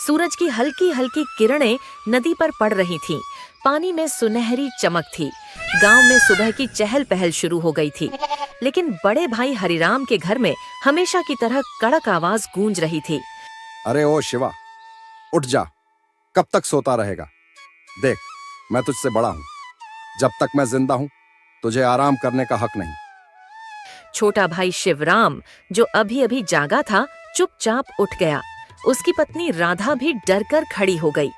सूरज की हल्की हल्की किरणें नदी पर पड़ रही थीं। पानी में सुनहरी चमक थी। गांव में सुबह की चहल पहल शुरू हो गई थी, लेकिन बड़े भाई हरिराम के घर में हमेशा की तरह कड़क आवाज गूंज रही थी। अरे ओ शिवा, उठ जा, कब तक सोता रहेगा? देख, मैं तुझसे बड़ा हूं। जब तक मैं जिंदा हूं, तुझे आराम करने का हक नहीं। छोटा भाई शिवराम, जो अभी अभी जागा था, चुपचाप उठ गया। उसकी पत्नी राधा भी डरकर खड़ी हो गई।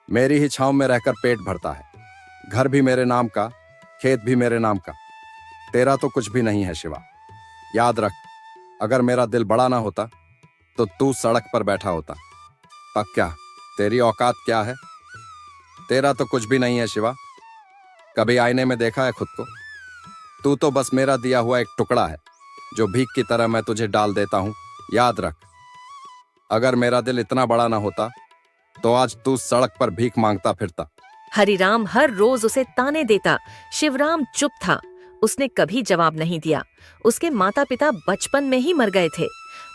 मेरी ही छांव में रहकर पेट भरता है। घर भी मेरे नाम का, खेत भी मेरे नाम का। तेरा तो कुछ भी नहीं है शिवा। याद रख, अगर मेरा दिल बड़ा ना होता तो तू सड़क पर बैठा होता। अब क्या, तेरी औकात क्या है? तेरा तो कुछ भी नहीं है शिवा। कभी आईने में देखा है खुद को? तू तो बस मेरा दिया हुआ एक टुकड़ा है, जो भीख की तरह मैं तुझे डाल देता हूं। याद रख, अगर मेरा दिल इतना बड़ा ना होता तो आज तू सड़क पर भीख मांगता फिरता। हरिराम हर रोज उसे ताने देता। शिवराम चुप था। उसने कभी जवाब नहीं दिया। उसके माता पिता बचपन में ही मर गए थे।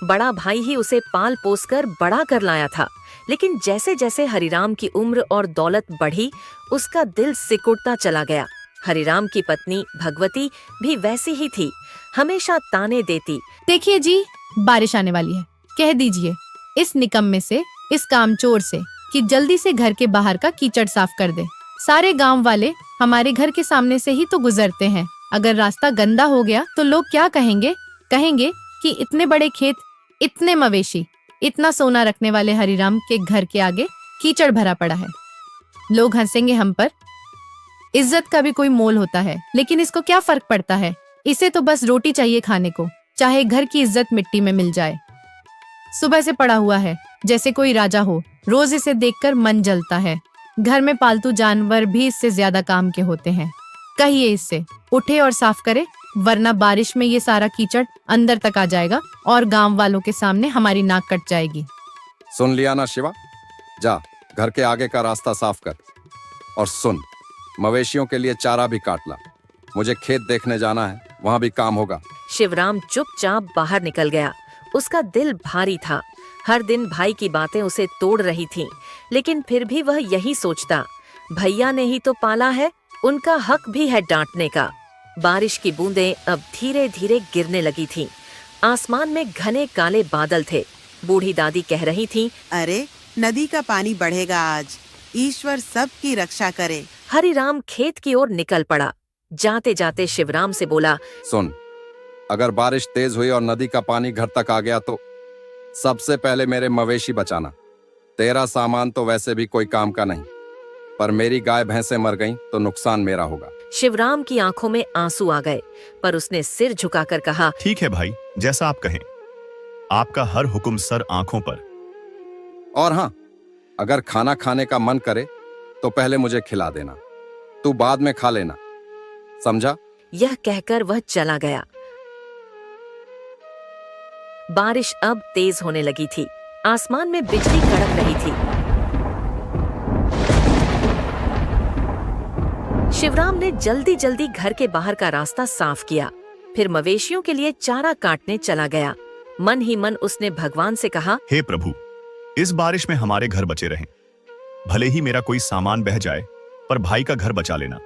बड़ा भाई ही उसे पाल पोस कर बड़ा कर लाया था। लेकिन जैसे जैसे हरिराम की उम्र और दौलत बढ़ी, उसका दिल सिकुड़ता चला गया। हरिराम की पत्नी भगवती भी वैसी ही थी, हमेशा ताने देती। देखिए जी, बारिश आने वाली है। कह दीजिए इस निकम्मे से, इस कामचोर से कि जल्दी से घर के बाहर का कीचड़ साफ कर दे। सारे गांव वाले हमारे घर के सामने से ही तो गुजरते हैं। अगर रास्ता गंदा हो गया तो लोग क्या कहेंगे? कहेंगे कि इतने बड़े खेत, इतने मवेशी, इतना सोना रखने वाले हरिराम के घर के आगे कीचड़ भरा पड़ा है। लोग हंसेंगे हम पर। इज्जत का भी कोई मोल होता है, लेकिन इसको क्या फर्क पड़ता है? इसे तो बस रोटी चाहिए खाने को, चाहे घर की इज्जत मिट्टी में मिल जाए। सुबह से पड़ा हुआ है जैसे कोई राजा हो। रोज इसे देखकर मन जलता है। घर में पालतू जानवर भी इससे ज्यादा काम के होते हैं। कहिए इससे उठे और साफ करे, वरना बारिश में ये सारा कीचड़ अंदर तक आ जाएगा और गांव वालों के सामने हमारी नाक कट जाएगी। सुन लिया ना शिवा? जा, घर के आगे का रास्ता साफ कर। और सुन, मवेशियों के लिए चारा भी काट ला। मुझे खेत देखने जाना है, वहां भी काम होगा। शिवराम चुपचाप बाहर निकल गया। उसका दिल भारी था। हर दिन भाई की बातें उसे तोड़ रही थीं, लेकिन फिर भी वह यही सोचता, भैया ने ही तो पाला है, उनका हक भी है डांटने का। बारिश की बूंदें अब धीरे धीरे गिरने लगी थीं। आसमान में घने काले बादल थे। बूढ़ी दादी कह रही थीं, अरे नदी का पानी बढ़ेगा आज, ईश्वर सबकी रक्षा करे। हरिराम खेत की ओर निकल पड़ा। जाते जाते शिवराम से बोला, सुन, अगर बारिश तेज हुई और नदी का पानी घर तक आ गया तो सबसे पहले मेरे मवेशी बचाना। तेरा सामान तो वैसे भी कोई काम का नहीं, पर मेरी गाय भैंसें मर गईं तो नुकसान मेरा होगा। शिवराम की आंखों में आंसू आ गए, पर उसने सिर झुकाकर कहा, ठीक है भाई, जैसा आप कहें। आपका हर हुक्म सर आंखों पर। और हाँ, अगर खाना खाने का मन करे तो पहले मुझे खिला देना, तू बाद में खा लेना, समझा? यह कहकर वह चला गया। बारिश अब तेज होने लगी थी। आसमान में बिजली कड़क रही थी। शिवराम ने जल्दी जल्दी घर के बाहर का रास्ता साफ किया। फिर मवेशियों के लिए चारा काटने चला गया। मन ही मन उसने भगवान से कहा, हे प्रभु, इस बारिश में हमारे घर बचे रहें। भले ही मेरा कोई सामान बह जाए, पर भाई का घर बचा लेना।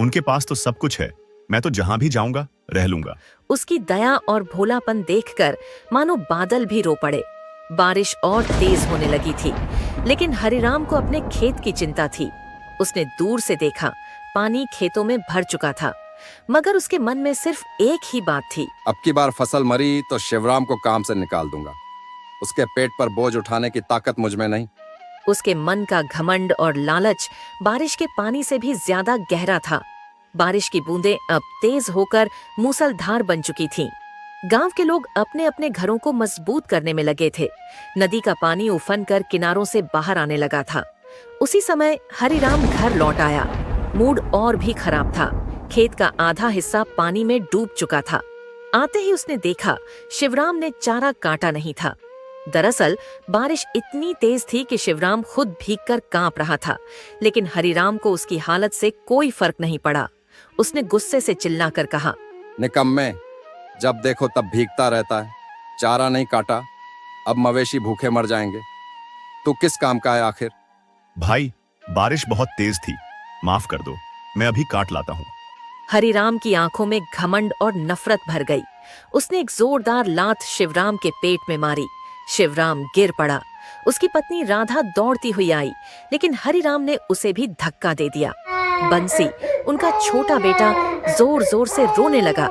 उनके पास तो सब कुछ है, मैं तो जहां भी जाऊंगा रह लूंगा। उसकी दया और भोलापन देखकर मानो बादल भी रो पड़े। बारिश और तेज होने लगी थी, लेकिन हरिराम को अपने खेत की चिंता थी। उसने दूर से देखा, पानी खेतों में भर चुका था, मगर उसके मन में सिर्फ एक ही बात थी, अब की बार फसल मरी तो शिवराम को काम से निकाल दूंगा। उसके पेट पर बोझ उठाने की ताकत मुझ में नहीं। उसके मन का घमंड और लालच बारिश के पानी से भी ज्यादा गहरा था। बारिश की बूंदें अब तेज होकर मूसलधार बन चुकी थीं। गांव के लोग अपने अपने घरों को मजबूत करने में लगे थे। नदी का पानी उफन कर किनारों से बाहर आने लगा था। उसी समय हरिराम घर लौट आया। मूड और भी खराब था। खेत का आधा हिस्सा पानी में डूब चुका था। आते ही उसने देखा, शिवराम ने चारा काटा नहीं था। दरअसल बारिश इतनी तेज थी कि शिवराम खुद भीगकर कांप रहा था, लेकिन हरिराम को उसकी हालत से कोई फर्क नहीं पड़ा। उसने गुस्से से चिल्लाकर कहा, निकम्मे, जब देखो तब भीगता रहता है, चारा नहीं काटा, अब मवेशी भूखे मर जाएंगे। तू किस काम का है आखिर? भाई, बारिश बहुत तेज थी, माफ कर दो, मैं अभी काट लाता हूँ। हरिराम की आंखों में घमंड और नफरत भर गई। उसने एक जोरदार लात शिवराम के पेट में मारी। शिवराम गिर पड़ा। उसकी पत्नी राधा दौड़ती हुई आई, लेकिन हरिराम ने उसे भी धक्का दे दिया। बंसी, उनका छोटा बेटा, जोर जोर से रोने लगा।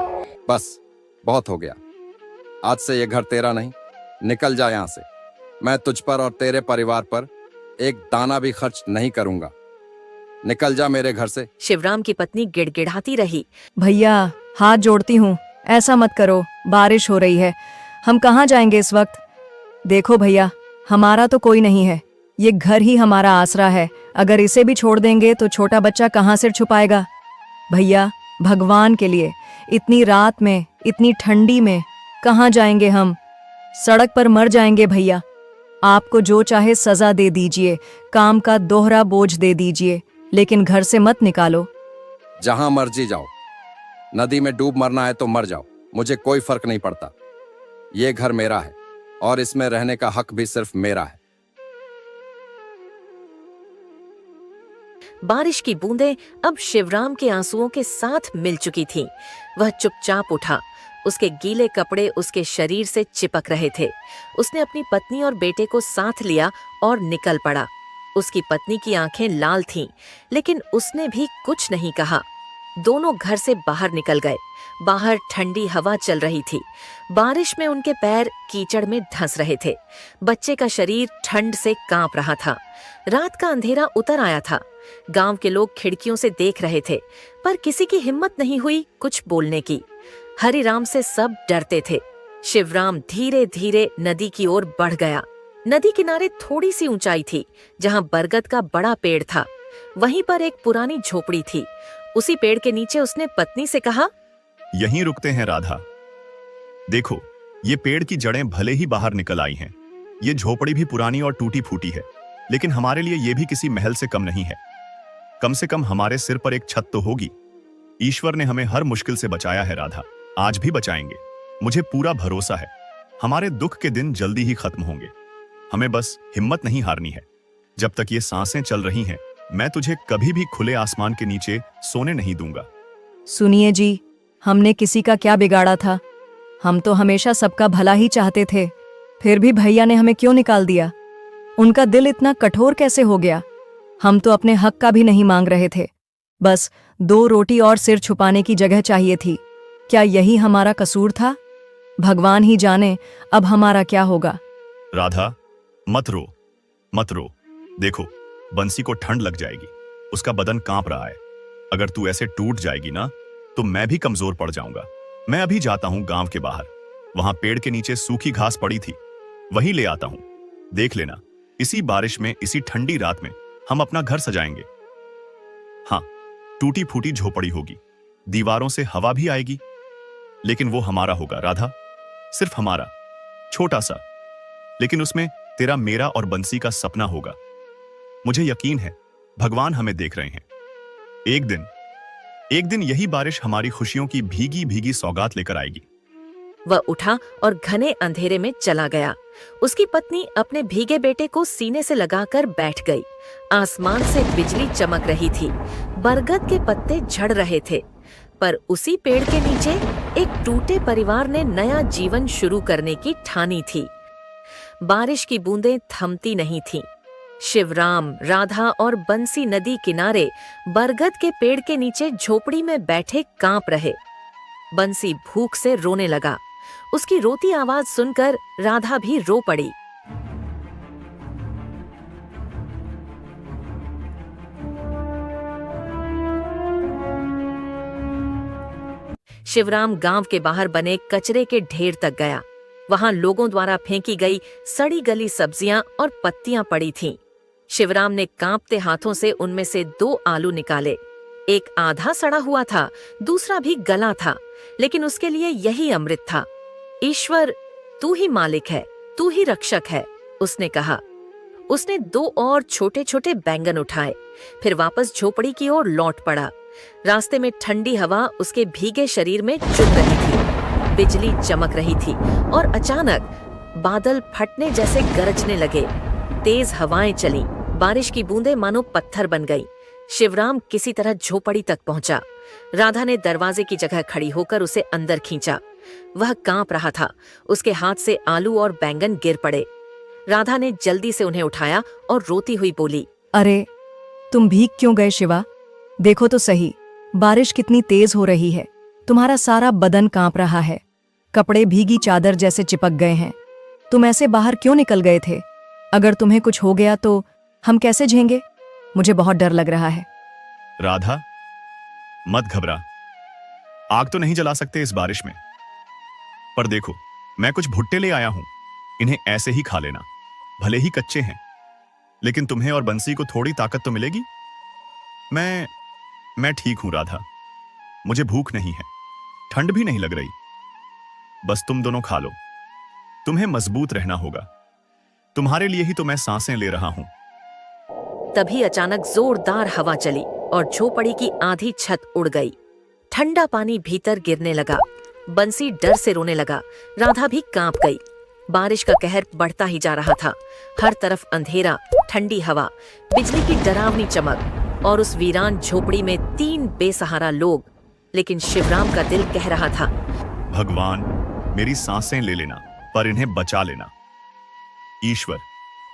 बस, बहुत हो गया। आज से ये घर तेरा नहीं, निकल जा यहाँ से। मैं तुझ पर और तेरे परिवार पर एक दाना भी खर्च नहीं करूंगा। निकल जा मेरे घर से। शिवराम की पत्नी गिड़गिड़ाती रही। भैया, हाथ जोड़ती हूँ, ऐसा मत करो, बारिश हो रही है, हम कहाँ जाएंगे इस वक्त? देखो भैया, हमारा तो कोई नहीं है, ये घर ही हमारा आसरा है। अगर इसे भी छोड़ देंगे तो छोटा बच्चा कहाँ सिर छुपाएगा? भैया, भगवान के लिए, इतनी रात में, इतनी ठंडी में कहाँ जाएंगे हम? सड़क पर मर जाएंगे भैया। आपको जो चाहे सजा दे दीजिए, काम का दोहरा बोझ दे दीजिए, लेकिन घर से मत निकालो। जहां मर्जी जाओ, नदी में डूब मरना है तो मर जाओ, मुझे कोई फर्क नहीं पड़ता। ये घर मेरा है और इसमें रहने का हक भी सिर्फ मेरा है। बारिश की बूंदें अब शिवराम के आंसुओं के साथ मिल चुकी थीं। वह चुपचाप उठा। उसके गीले कपड़े उसके शरीर से चिपक रहे थे। उसने अपनी पत्नी और बेटे को साथ लिया और निकल पड़ा। उसकी पत्नी की आंखें लाल थीं, लेकिन उसने भी कुछ नहीं कहा। दोनों घर से बाहर निकल गए। बाहर ठंडी हवा चल रही थी। बारिश में उनके पैर कीचड़ में धंस रहे थे। बच्चे का शरीर ठंड से कांप रहा था। रात का अंधेरा उतर आया था। गांव के लोग खिड़कियों से देख रहे थे, पर किसी की हिम्मत नहीं हुई कुछ बोलने की। हरिराम से सब डरते थे। शिवराम धीरे धीरे नदी की ओर बढ़ गया। नदी किनारे थोड़ी सी ऊंचाई थी, जहां बरगद का बड़ा पेड़ था। वहीं पर एक पुरानी झोपड़ी थी। उसी पेड़ के नीचे उसने पत्नी से कहा, यहीं रुकते हैं राधा। देखो, ये पेड़ की जड़ें भले ही बाहर निकल आई हैं, ये झोपड़ी भी पुरानी और टूटी फूटी है, लेकिन हमारे लिए ये भी किसी महल से कम नहीं है। कम से कम हमारे सिर पर एक छत तो होगी। ईश्वर ने हमें हर मुश्किल से बचाया है राधा, आज भी बचाएंगे। मुझे पूरा भरोसा है, हमारे दुख के दिन जल्दी ही खत्म होंगे। हमें बस हिम्मत नहीं हारनी है। जब तक ये सांसें चल रही हैं, मैं तुझे कभी भी खुले आसमान के नीचे सोने नहीं दूंगा। सुनिए जी, हमने किसी का क्या बिगाड़ा था? हम तो हमेशा सबका भला ही चाहते थे, फिर भी भैया ने हमें क्यों निकाल दिया? उनका दिल इतना कठोर कैसे हो गया? हम तो अपने हक का भी नहीं मांग रहे थे, बस 2 रोटी और सिर छुपाने की जगह चाहिए थी। क्या यही हमारा कसूर था? भगवान ही जाने अब हमारा क्या होगा। राधा, मत रो, मत रो। देखो, बंसी को ठंड लग जाएगी, उसका बदन कांप रहा है। अगर तू ऐसे टूट जाएगी ना, तो मैं भी कमजोर पड़ जाऊंगा। मैं अभी जाता हूं गांव के बाहर, वहां पेड़ के नीचे सूखी घास पड़ी थी, वहीं ले आता हूं। देख लेना, इसी बारिश में, इसी ठंडी रात में हम अपना घर सजाएंगे। हाँ, टूटी फूटी झोपड़ी होगी, दीवारों से हवा भी आएगी, लेकिन वो हमारा होगा राधा, सिर्फ हमारा, छोटा सा, लेकिन उसमें तेरा, मेरा और बंसी का सपना होगा। मुझे यकीन है भगवान हमें देख रहे हैं। एक दिन यही बारिश हमारी खुशियों की भीगी भीगी सौगात लेकर आएगी। वह उठा और घने अंधेरे में चला गया। उसकी पत्नी अपने भीगे बेटे को सीने से लगाकर बैठ गई। आसमान से बिजली चमक रही थी। बरगद के पत्ते झड़ रहे थे, पर उसी पेड़ के नीचे एक टूटे परिवार ने नया जीवन शुरू करने की ठानी थी। बारिश की बूंदें थमती नहीं थीं। शिवराम, राधा और बंसी नदी किनारे बरगद के पेड़ के नीचे झोपड़ी में बैठे कांप रहे। बंसी भूख से रोने लगा। उसकी रोती आवाज सुनकर राधा भी रो पड़ी। शिवराम गांव के बाहर बने कचरे के ढेर तक गया। वहां लोगों द्वारा फेंकी गई सड़ी गली सब्जियां और पत्तियां पड़ी थीं। शिवराम ने कांपते हाथों से उनमें से 2 आलू निकाले। एक आधा सड़ा हुआ था, दूसरा भी गला था, लेकिन उसके लिए यही अमृत था। ईश्वर, तू ही मालिक है, तू ही रक्षक है, उसने कहा। उसने 2 और छोटे छोटे बैंगन उठाए, फिर वापस झोपड़ी की ओर लौट पड़ा। रास्ते में ठंडी हवा उसके भीगे शरीर में चुभ रही थी। बिजली चमक रही थी और अचानक बादल फटने जैसे गरजने लगे। तेज हवाएं चली, बारिश की बूंदें मानो पत्थर बन गई। शिवराम किसी तरह झोपड़ी तक पहुंचा। राधा ने दरवाजे की जगह खड़ी होकर उसे अंदर खींचा। वह कांप रहा था, उसके हाथ से आलू और बैंगन गिर पड़े। राधा ने जल्दी से उन्हें उठाया और रोती हुई बोली, अरे तुम भीग क्यों गए शिवा? देखो तो सही, बारिश कितनी तेज हो रही है। तुम्हारा सारा बदन कांप रहा है, कपड़े भीगी चादर जैसे चिपक गए हैं। तुम ऐसे बाहर क्यों निकल गए थे? अगर तुम्हें कुछ हो गया तो हम कैसे झेंगे? मुझे बहुत डर लग रहा है। राधा, मत घबरा। आग तो नहीं जला सकते इस बारिश में, पर देखो मैं कुछ भुट्टे ले आया हूं, इन्हें ऐसे ही खा लेना। भले ही कच्चे हैं, लेकिन तुम्हें और बंसी को थोड़ी ताकत तो मिलेगी। मैं ठीक हूं राधा, मुझे भूख नहीं है, ठंड भी नहीं लग रही। बस तुम दोनों खा लो, तुम्हें मजबूत रहना होगा। तुम्हारे लिए ही तो मैं सांसें ले रहा हूं। तभी अचानक जोरदार हवा चली और झोपड़ी की आधी छत उड़ गई। ठंडा पानी भीतर गिरने लगा। बंसी डर से रोने लगा। राधा भी कांप गई। बारिश का कहर बढ़ता ही जा रहा था। हर तरफ अंधेरा, ठंडी हवा, बिजली की डरावनी चमक और उस वीरान झोपड़ी में 3 बेसहारा लोग। लेकिन शिवराम का दिल कह रहा था, भगवान, मेरी सांसें ले लेना, पर इन्हें बचा लेना। ईश्वर,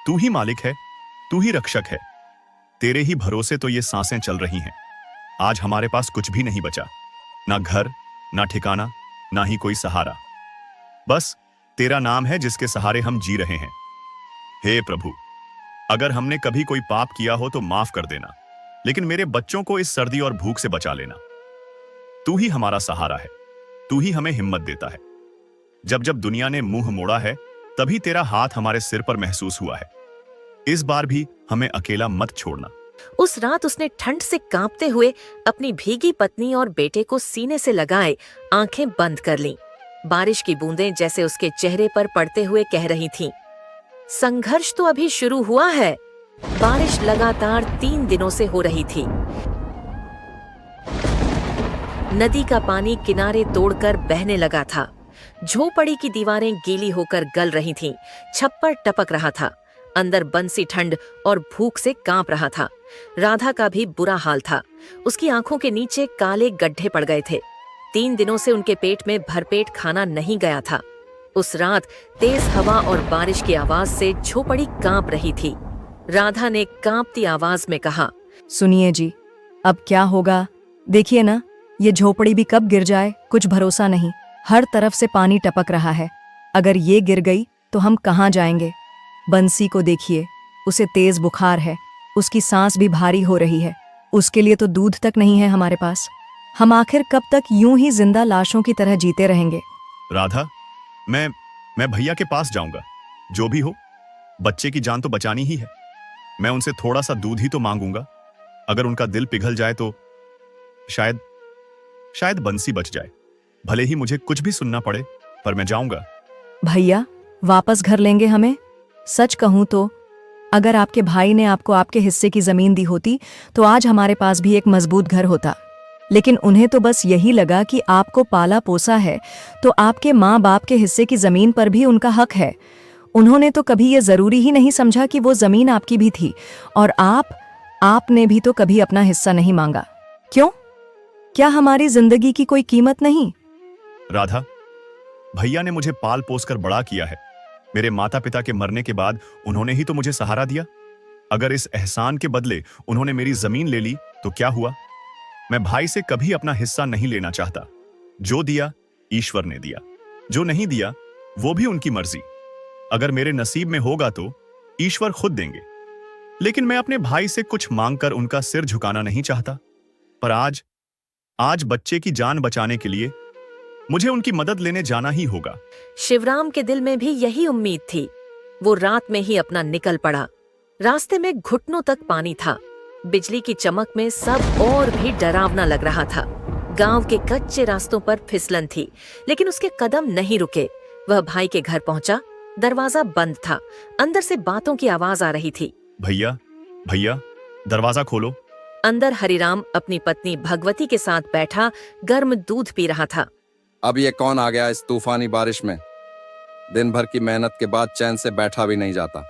तू ही मालिक है, तू ही रक्षक है। तेरे ही भरोसे तो ये सांसें चल रही हैं। आज हमारे पास कुछ भी नहीं बचा, ना घर, ना ठिकाना, ना ही कोई सहारा। बस तेरा नाम है जिसके सहारे हम जी रहे हैं। हे प्रभु, अगर हमने कभी कोई पाप किया हो तो माफ कर देना, लेकिन मेरे बच्चों को इस सर्दी और भूख से बचा लेना। तू ही हमारा सहारा है, तू ही हमें हिम्मत देता है। जब जब दुनिया ने मुंह मोड़ा है, तभी तेरा हाथ हमारे सिर पर महसूस हुआ है। इस बार भी हमें अकेला मत छोड़ना। उस रात उसने ठंड से कांपते हुए अपनी भीगी पत्नी और बेटे को सीने से लगाए आंखें बंद कर लीं। बारिश की बूंदें जैसे उसके चेहरे पर पड़ते हुए कह रही थीं, संघर्ष तो अभी शुरू हुआ है। बारिश लगातार 3 दिनों से हो रही थी। नदी का पानी किनारे तोड़कर बहने लगा था। झोपड़ी की दीवारें गीली होकर गल रही थीं। छप्पर टपक रहा था। अंदर बंसी ठंड और भूख से कांप रहा था। राधा का भी बुरा हाल था। उसकी आंखों के नीचे काले गड्ढे पड़ गए थे। 3 दिनों से उनके पेट में भरपेट खाना नहीं गया था। उस रात तेज हवा और बारिश की आवाज से झोपड़ी कांप रही थी। राधा ने कांपती आवाज में कहा, सुनिए जी, अब क्या होगा? देखिए ना, ये झोपड़ी भी कब गिर जाए कुछ भरोसा नहीं। हर तरफ से पानी टपक रहा है। अगर ये गिर गई तो हम कहाँ जाएंगे? बंसी को देखिए, उसे तेज बुखार है, उसकी सांस भी भारी हो रही है। उसके लिए तो दूध तक नहीं है हमारे पास। हम आखिर कब तक यूं ही जिंदा लाशों की तरह जीते रहेंगे? राधा, मैं भैया के पास जाऊंगा। जो भी हो, बच्चे की जान तो बचानी ही है। मैं उनसे थोड़ा सा दूध ही तो मांगूंगा। अगर उनका दिल पिघल जाए तो शायद बंसी बच जाए। भले ही मुझे कुछ भी सुनना पड़े, पर मैं जाऊंगा। भैया वापस घर लेंगे हमें? सच कहूं तो अगर आपके भाई ने आपको आपके हिस्से की जमीन दी होती तो आज हमारे पास भी एक मजबूत घर होता। लेकिन उन्हें तो बस यही लगा कि आपको पाला पोसा है तो आपके माँ बाप के हिस्से की जमीन पर भी उनका हक है। उन्होंने तो कभी ये जरूरी ही नहीं समझा कि वो जमीन आपकी भी थी। और आपने भी तो कभी अपना हिस्सा नहीं मांगा। क्यों? क्या हमारी जिंदगी की कोई कीमत नहीं? राधा, भैया ने मुझे पाल पोस कर बड़ा किया है। मेरे माता पिता के मरने के बाद उन्होंने ही तो मुझे सहारा दिया। अगर इस एहसान के बदले उन्होंने मेरी जमीन ले ली तो क्या हुआ? मैं भाई से कभी अपना हिस्सा नहीं लेना चाहता। जो दिया ईश्वर ने दिया, जो नहीं दिया वो भी उनकी मर्जी। अगर मेरे नसीब में होगा तो ईश्वर खुद देंगे। लेकिन मैं अपने भाई से कुछ मांगकर उनका सिर झुकाना नहीं चाहता। पर आज बच्चे की जान बचाने के लिए मुझे उनकी मदद लेने जाना ही होगा। शिवराम के दिल में भी यही उम्मीद थी। वो रात में ही अपना निकल पड़ा। रास्ते में घुटनों तक पानी था। बिजली की चमक में सब और भी डरावना लग रहा था। गांव के कच्चे रास्तों पर फिसलन थी, लेकिन उसके कदम नहीं रुके। वह भाई के घर पहुंचा। दरवाजा बंद था। अंदर से बातों की आवाज आ रही थी। भैया, दरवाजा खोलो। अंदर हरिराम अपनी पत्नी भगवती के साथ बैठा गर्म दूध पी रहा था। अब ये कौन आ गया इस तूफानी बारिश में? दिन भर की मेहनत के बाद चैन से बैठा भी नहीं जाता।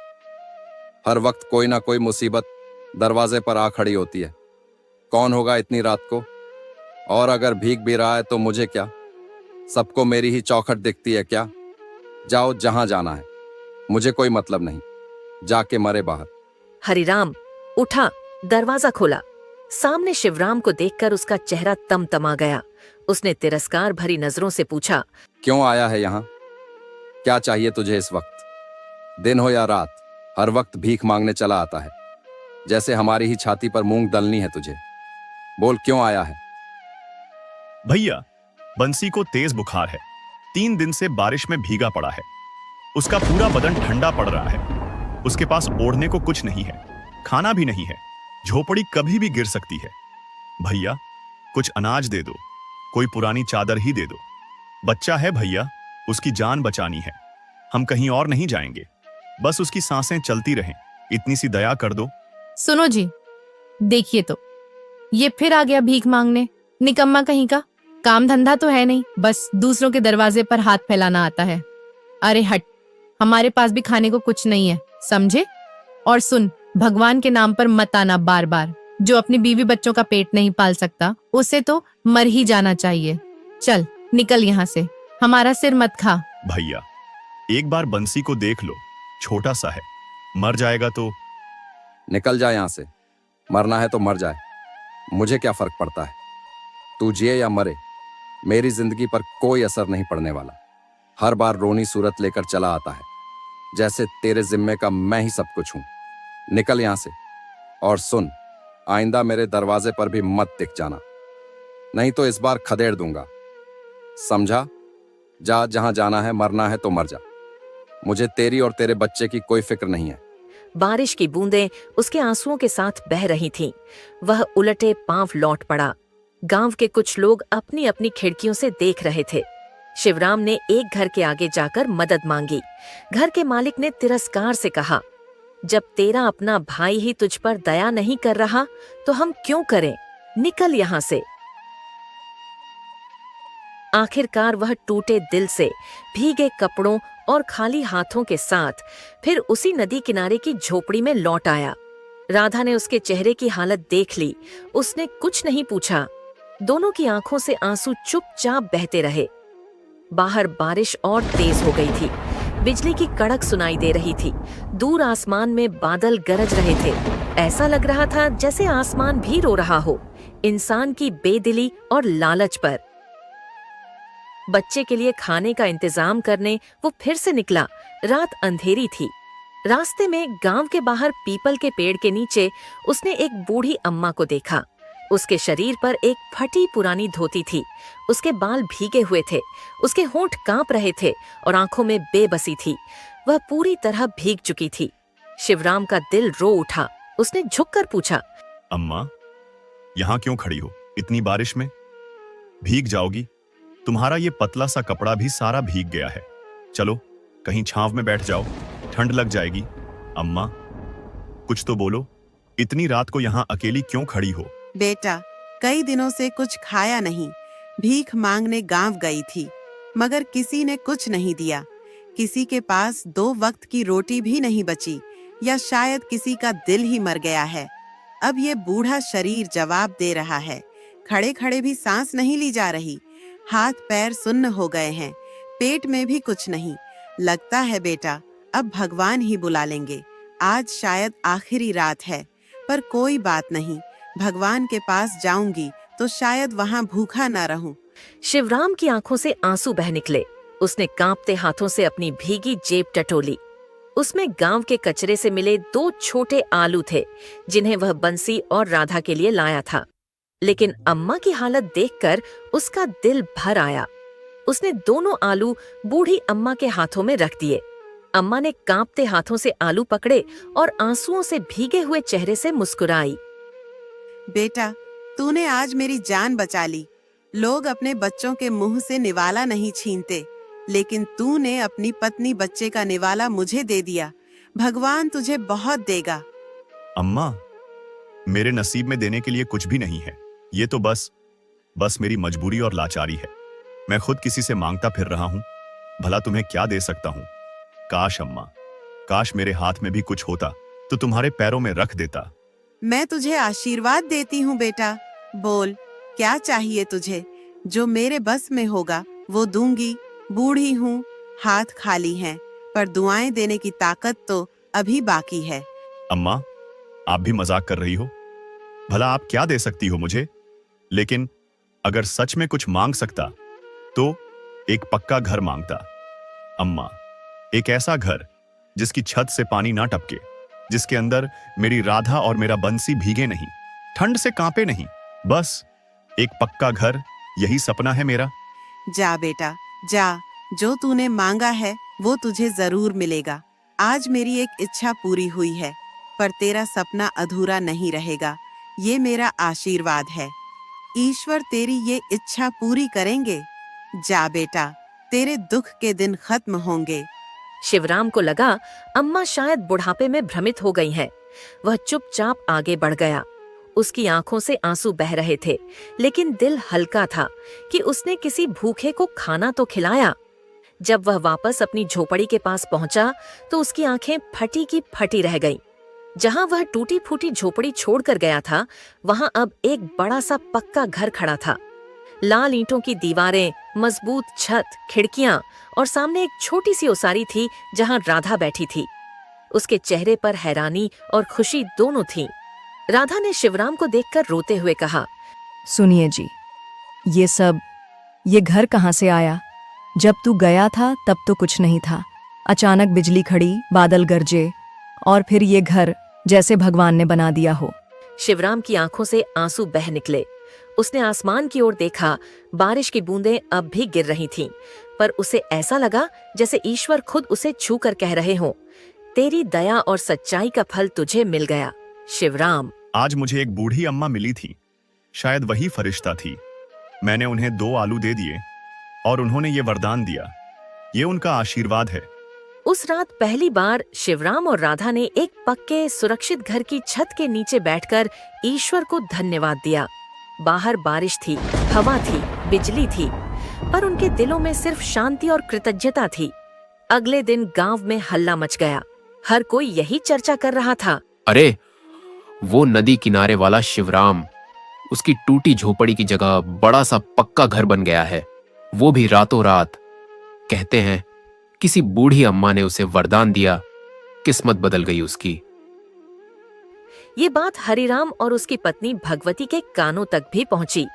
हर वक्त कोई ना कोई मुसीबत दरवाजे पर आ खड़ी होती है। कौन होगा इतनी रात को? और अगर भीग भी रहा है तो मुझे क्या? सबको मेरी ही चौखट दिखती है क्या? जाओ जहां जाना है, मुझे कोई मतलब नहीं। जाके मरे बाहर। हरिराम उठा, दरवाजा खोला। सामने शिवराम को देखकर उसका चेहरा तमतमा गया। उसने तिरस्कार भरी नजरों से पूछा, क्यों आया है यहाँ? क्या चाहिए तुझे इस वक्त? दिन हो या रात, हर वक्त भीख मांगने चला आता है, जैसे हमारी ही छाती पर मूंग दलनी है तुझे। बोल क्यों आया है? भैया, बंसी को तेज बुखार है। 3 दिन से बारिश में भीगा पड़ा है। उसका पूरा बदन ठंडा पड़ रहा है। उसके पास ओढ़ने को कुछ नहीं है, खाना भी नहीं है। झोपड़ी कभी भी गिर सकती है। भैया, कुछ अनाज दे दो, कोई पुरानी चादर ही दे दो। बच्चा है भैया, उसकी जान बचानी है। हम कहीं और नहीं जाएंगे, बस उसकी सांसें चलती रहें। इतनी सी दया कर दो। सुनो जी, देखिए तो ये फिर आ गया भीख मांगने। निकम्मा कहीं का, काम धंधा तो है नहीं, बस दूसरों के दरवाजे पर हाथ फैलाना आता है। अरे हट, हमारे पास भी खाने को कुछ नहीं है, समझे? और सुन, भगवान के नाम पर मत आना बार बार। जो अपनी बीवी बच्चों का पेट नहीं पाल सकता, उसे तो मर ही जाना चाहिए। चल निकल यहाँ से, हमारा सिर मत खा। भैया, एक बार बंसी को देख लो, छोटा सा है, मर जाएगा तो। निकल जाए यहां से। मरना है तो मर जाए, मुझे क्या फर्क पड़ता है? तू जिए या मरे, मेरी जिंदगी पर कोई असर नहीं पड़ने वाला। हर बार रोनी सूरत लेकर चला आता है, जैसे तेरे जिम्मे का मैं ही सब कुछ हूं। निकल यहां से। और सुन, आइंदा मेरे दरवाजे पर भी मत टिक जाना, नहीं तो इस बार खदेड़ दूंगा, समझा? जा जहां जाना है, मरना है तो मर जा। मुझे तेरी और तेरे बच्चे की कोई फिक्र नहीं है। बारिश की बूंदें उसके आंसुओं के साथ बह रही थीं। वह उलटे पांव लौट पड़ा। गांव के कुछ लोग अपनी अपनी खिड़कियों से देख रहे थे। शिवराम ने एक घर के आगे जाकर मदद मांगी। घर के मालिक ने तिरस्कार से कहा, जब तेरा अपना भाई ही तुझ पर दया नहीं कर रहा तो हम क्यों करें? निकल यहाँ से। आखिरकार वह टूटे दिल से, भीगे कपड़ों और खाली हाथों के साथ फिर उसी नदी किनारे की झोपड़ी में लौट आया। राधा ने उसके चेहरे की हालत देख ली। उसने कुछ नहीं पूछा। दोनों की आंखों से आंसू चुपचाप बहते रहे। बाहर बारिश और तेज हो गई थी। बिजली की कड़क सुनाई दे रही थी। दूर आसमान में बादल गरज रहे थे। ऐसा लग रहा था जैसे आसमान भी रो रहा हो, इंसान की बेदिली और लालच पर। बच्चे के लिए खाने का इंतजाम करने वो फिर से निकला। रात अंधेरी थी। रास्ते में गांव के बाहर पीपल के पेड़ के नीचे उसने एक बूढ़ी अम्मा को देखा। उसके शरीर पर एक फटी पुरानी धोती थी। उसके बाल भीगे हुए थे, उसके होंठ कांप रहे थे और आंखों में बेबसी थी। वह पूरी तरह भीग चुकी थी। शिवराम का दिल रो उठा। उसने झुककर पूछा, अम्मा, यहाँ क्यों खड़ी हो इतनी बारिश में? भीग जाओगी। तुम्हारा ये पतला सा कपड़ा भी सारा भीग गया है। चलो कहीं छांव में बैठ जाओ, ठंड लग जाएगी। अम्मा, कुछ तो बोलो, इतनी रात को यहाँ अकेली क्यों खड़ी हो? बेटा, कई दिनों से कुछ खाया नहीं। भीख मांगने गांव गई थी, मगर किसी ने कुछ नहीं दिया। किसी के पास 2 वक्त की रोटी भी नहीं बची, या शायद किसी का दिल ही मर गया है। अब ये बूढ़ा शरीर जवाब दे रहा है। खड़े खड़े भी सांस नहीं ली जा रही। हाथ पैर सुन्न हो गए हैं। पेट में भी कुछ नहीं। लगता है बेटा, अब भगवान ही बुला लेंगे। आज शायद आखिरी रात है, पर कोई बात नहीं। भगवान के पास जाऊंगी तो शायद वहाँ भूखा ना रहूं। शिवराम की आंखों से आंसू बह निकले। उसने कांपते हाथों से अपनी भीगी जेब टटोली। उसमें गांव के कचरे से मिले 2 छोटे आलू थे, जिन्हें वह बंसी और राधा के लिए लाया था। लेकिन अम्मा की हालत देखकर उसका दिल भर आया। उसने दोनों आलू बूढ़ी अम्मा के हाथों में रख दिए। अम्मा ने कांपते हाथों से आलू पकड़े और आंसुओं से भीगे हुए चेहरे से मुस्कुराई। बेटा, तूने आज मेरी जान बचा ली। लोग अपने बच्चों के मुंह से निवाला नहीं छीनते, लेकिन तूने अपनी पत्नी बच्चे का निवाला मुझे दे दिया। भगवान तुझे बहुत देगा। अम्मा, मेरे नसीब में देने के लिए कुछ भी नहीं है। ये तो बस मेरी मजबूरी और लाचारी है। मैं खुद किसी से मांगता फिर रहा हूं। भला तुम्हें क्या दे सकता हूं? काश अम्मा, काश मेरे हाथ में भी कुछ होता तो तुम्हारे पैरों में रख देता। मैं तुझे आशीर्वाद देती हूँ बेटा। बोल, क्या चाहिए तुझे? जो मेरे बस में होगा वो दूंगी। बूढ़ी हूँ, हाथ खाली हैं, पर दुआएं देने की ताकत तो अभी बाकी है। अम्मा, आप भी मजाक कर रही हो? भला आप क्या दे सकती हो मुझे? लेकिन अगर सच में कुछ मांग सकता तो एक पक्का घर मांगता। अम्मा, एक ऐसा घर जिसकी छत से पानी ना टपके, जिसके अंदर मेरी राधा और मेरा बंसी भीगे नहीं, ठंड से कांपे नहीं। बस एक पक्का घर, यही सपना है मेरा। जा बेटा जा, जो तूने मांगा है वो तुझे जरूर मिलेगा। आज मेरी एक इच्छा पूरी हुई है, पर तेरा सपना अधूरा नहीं रहेगा। ये मेरा आशीर्वाद है। ईश्वर तेरी ये इच्छा पूरी करेंगे। जा बेटा, तेरे दुख के दिन खत्म होंगे। शिवराम को लगा अम्मा शायद बुढ़ापे में भ्रमित हो गई हैं। वह चुपचाप आगे बढ़ गया। उसकी आंखों से आंसू बह रहे थे, लेकिन दिल हल्का था कि उसने किसी भूखे को खाना तो खिलाया। जब वह वापस अपनी झोपड़ी के पास पहुंचा तो उसकी आंखें फटी की फटी रह गईं। जहां वह टूटी फूटी झोपड़ी छोड़कर गया था, वहां अब एक बड़ा सा पक्का घर खड़ा था। लाल ईंटों की दीवारें, मजबूत छत, खिड़कियां और सामने एक छोटी सी ओसारी थी जहां राधा बैठी थी। उसके चेहरे पर हैरानी और खुशी दोनों थीं। राधा ने शिवराम को देखकर रोते हुए कहा, सुनिए जी, ये घर कहाँ से आया? जब तू गया था तब तो कुछ नहीं था। अचानक बिजली खड़ी, बादल गरजे और फिर ये घर जैसे भगवान ने बना दिया हो। शिवराम की आंखों से आंसू बह निकले। उसने आसमान की ओर देखा। बारिश की बूंदें अब भी गिर रही थीं, पर उसे ऐसा लगा जैसे ईश्वर खुद उसे छू कर कह रहे हों, तेरी दया और सच्चाई का फल तुझे मिल गया शिवराम। आज मुझे एक बूढ़ी अम्मा मिली थी, शायद वही फरिश्ता थी। मैंने उन्हें 2 आलू दे दिए और उन्होंने ये वरदान दिया। ये उनका आशीर्वाद है। उस रात पहली बार शिवराम और राधा ने एक पक्के सुरक्षित घर की छत के नीचे बैठकर ईश्वर को धन्यवाद दिया। बाहर बारिश थी, हवा थी, बिजली थी, पर उनके दिलों में सिर्फ शांति और कृतज्ञता थी। अगले दिन गांव में हल्ला मच गया। हर कोई यही चर्चा कर रहा था, अरे वो नदी किनारे वाला शिवराम, उसकी टूटी झोपड़ी की जगह बड़ा सा पक्का घर बन गया है, वो भी रातों रात। कहते हैं किसी बूढ़ी अम्मा ने उसे वरदान दिया, किस्मत बदल गई उसकी। ये बात हरिराम और उसकी पत्नी भगवती के कानों तक भी पहुंची।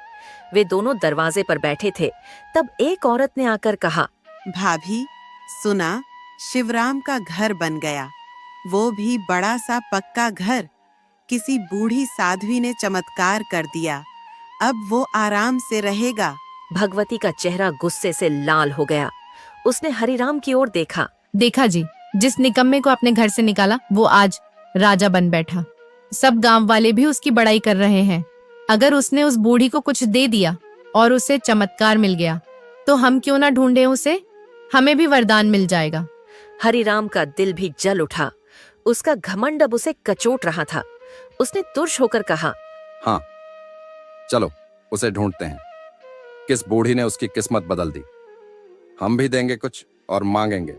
वे दोनों दरवाजे पर बैठे थे। तब एक औरत ने आकर कहा, भाभी सुना, शिवराम का घर बन गया, वो भी बड़ा सा पक्का घर। किसी बूढ़ी साध्वी ने चमत्कार कर दिया। अब वो आराम से रहेगा। भगवती का चेहरा गुस्से से लाल हो गया। उसने हरिराम की ओर देखा। देखा जी, जिस निकम्मे को अपने घर से निकाला वो आज राजा बन बैठा। सब गांव वाले भी उसकी बड़ाई कर रहे हैं। अगर उसने उस बूढ़ी को कुछ दे दिया और उसे चमत्कार मिल गया तो हम क्यों ना ढूंढे उसे, हमें भी वरदान मिल जाएगा। हरिराम का दिल भी जल उठा। उसका घमंड अब उसे कचोट रहा था। उसने तुर्श होकर कहा, हाँ, चलो उसे ढूंढते हैं। किस बूढ़ी ने उसकी किस्मत बदल दी? हम भी देंगे कुछ और मांगेंगे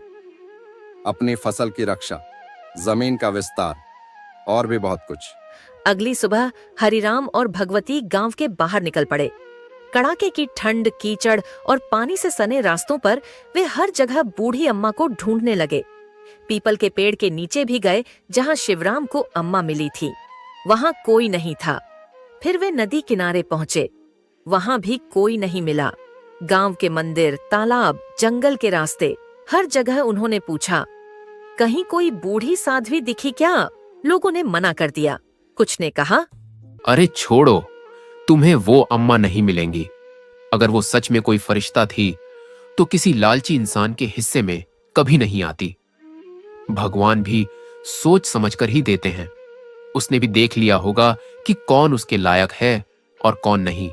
अपनी फसल की रक्षा, जमीन का विस्तार और भी बहुत कुछ। अगली सुबह हरिराम और भगवती गांव के बाहर निकल पड़े। कड़ाके की ठंड, कीचड़ और पानी से सने रास्तों पर वे हर जगह बूढ़ी अम्मा को ढूंढने लगे। पीपल के पेड़ के नीचे भी गए जहां शिवराम को अम्मा मिली थी। वहां कोई नहीं था। फिर वे नदी किनारे पहुंचे। वहां भी कोई नहीं मिला। गांव के मंदिर, तालाब, जंगल के रास्ते, हर जगह उन्होंने पूछा, कहीं कोई बूढ़ी साध्वी दिखी क्या? लोगों ने मना कर दिया। कुछ ने कहा, अरे छोड़ो, तुम्हें वो अम्मा नहीं मिलेंगी। अगर वो सच में कोई फरिश्ता थी तो किसी लालची इंसान के हिस्से में कभी नहीं आती। भगवान भी सोच समझकर ही देते हैं। उसने भी देख लिया होगा कि कौन उसके लायक है और कौन नहीं।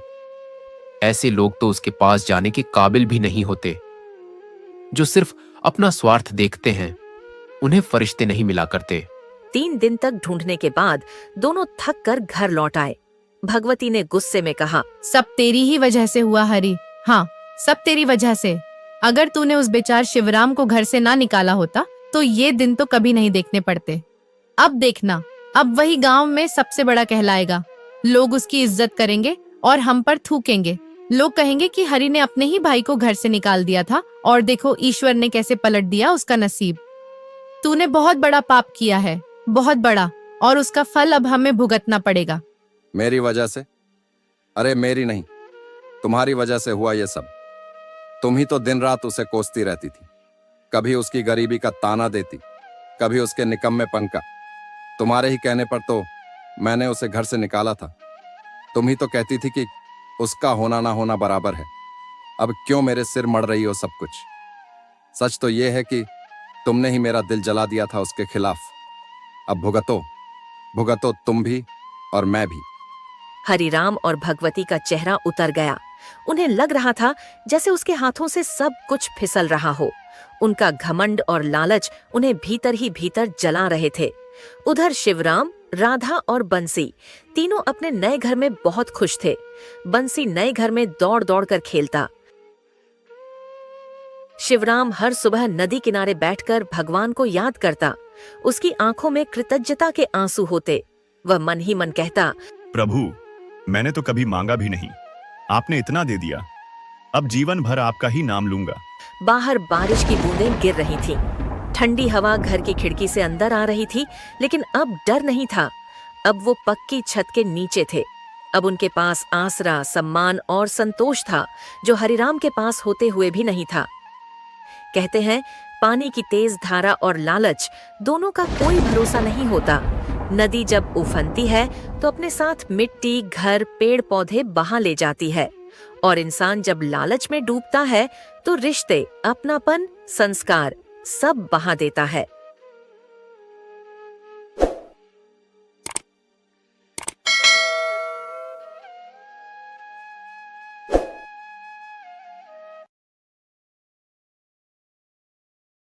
ऐसे लोग तो उसके पास जाने के काबिल भी नहीं होते। जो सिर्फ अपना स्वार्थ देखते हैं, उन्हें फरिश्ते नहीं मिला करते। 3 दिन तक ढूंढने के बाद दोनों थक कर घर लौट आए। भगवती ने गुस्से में कहा, सब तेरी ही वजह से हुआ हरि। हाँ, सब तेरी वजह से। अगर तूने उस बेचार शिवराम को घर से ना निकाला होता तो ये दिन तो कभी नहीं देखने पड़ते। अब देखना, अब वही गांव में सबसे बड़ा कहलाएगा। लोग उसकी इज्जत करेंगे और हम पर थूकेंगे। लोग कहेंगे कि हरि ने अपने ही भाई को घर से निकाल दिया था और देखो ईश्वर ने कैसे पलट दिया उसका नसीब। तूने बहुत बड़ा पाप किया है, बहुत बड़ा, और उसका फल अब हमें भुगतना पड़ेगा। मेरी वजह से? अरे मेरी नहीं, तुम्हारी वजह से हुआ ये सब। तुम ही तो दिन रात उसे कोसती रहती थी, कभी उसकी गरीबी का ताना देती, कभी उसके निकम्मेपन का। तुम्हारे ही कहने पर तो मैंने उसे घर से निकाला था। तुम ही तो कहती थी कि उसका होना ना होना बराबर है। अब क्यों मेरे सिर मड़ रही हो सब कुछ? सच तो ये है कि तुमने ही मेरा दिल जला दिया था उसके खिलाफ। अब भुगतो, भुगतो तुम भी और मैं भी। हरिराम और भगवती का चेहरा उतर गया। उन्हें लग रहा था जैसे उसके हाथों से सब कुछ फिसल रहा हो। उनका घमंड और लालच उन्हें भीतर ही भीतर जला रहे थे। उधर शिवराम, राधा और बंसी तीनों अपने नए घर में बहुत खुश थे। बंसी नए घर में दौड़ दौड़ कर खेलता। शिवराम हर सुबह नदी किनारे बैठकर भगवान को याद करता। उसकी आंखों में कृतज्ञता के आंसू होते। वह मन ही मन कहता, प्रभु, मैंने तो कभी मांगा भी नहीं, आपने इतना दे दिया। अब जीवन भर आपका ही नाम लूंगा। बाहर बारिश की बूंदें गिर रही थीं। ठंडी हवा घर की खिड़की से अंदर आ रही थी, लेकिन अब डर नहीं था। अब वो पक्की छत के नीचे थे। अब उनके पास आसरा, सम्मान और संतोष था, जो हरिराम के पास होते हुए भी नहीं था। कहते हैं, पानी की तेज धारा और लालच दोनों का कोई भरोसा नहीं होता। नदी जब उफनती है तो अपने साथ मिट्टी, घर, पेड़ पौधे बहा ले जाती है, और इंसान जब लालच में डूबता है तो रिश्ते, अपनापन, संस्कार सब बहा देता है।